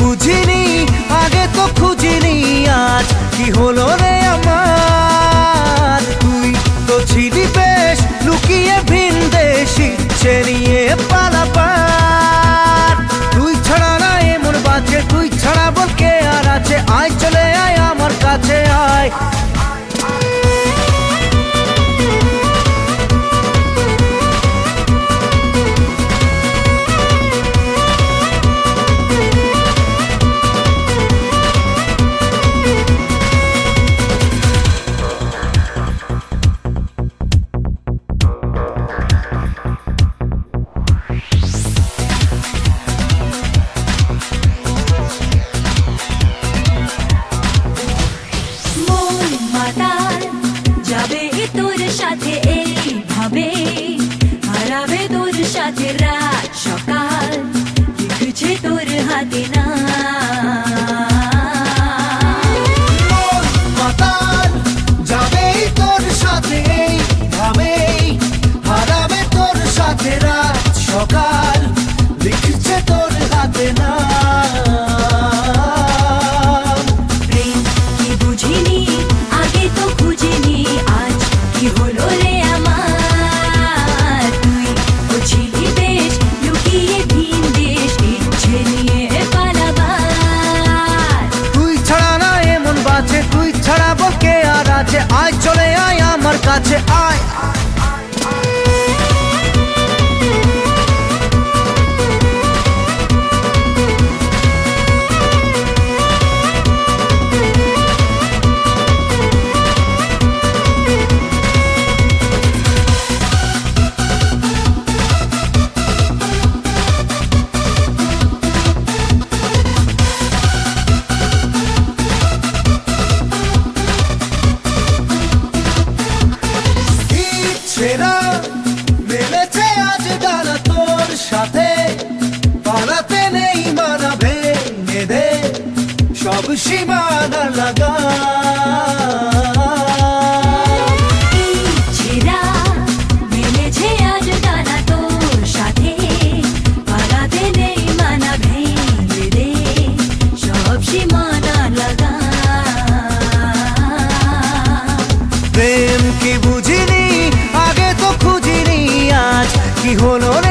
বুঝিনি আগে তো খুঁজিনি আজ কি হলো রে আমার। তুই তো ছিলি বেশ লুকিয়ে ভিন দেশ ইচ্ছে নিয়ে পালাবার। তুই ছাড়া না এমন বাঁচে, তুই ছাড়া বল কে আর আছে। আয় চলে আয় আমার কাছে আয়। হারাবে তোর সাথে রাত সকাল, লিখছে তোর হাতে না। যাবে তোর সাথে ভাবে, হারাবে তোর সাথে রাত সকাল, লিখছে তোর হাতে না। প্রেম কি বুঝিনি আগে তো খুঁজিনি আজ কি হলো রে আমার। তুই তো ছিলি বেশ লুকিয়ে ভিন দেশ ইচ্ছে নিয়ে পালাবার। তুই ছাড়া না এমন বাঁচে, তুই ছাড়া বল কে আর আছে। আয় চলে আয় আমার কাছে আয়। মেলেছে আজ ডানা তোর সাথে, পালাতে নেই মানা ভেঙে দে সব সীমানা লাগা। মেলেছে আজ ডানা তোর সাথে, পালাতে নেই মানা ভেঙে দে সব সীমানা লাগা। প্রেম কি বুঝিনি আগে তো খুঁজিনি আজ কি হলো।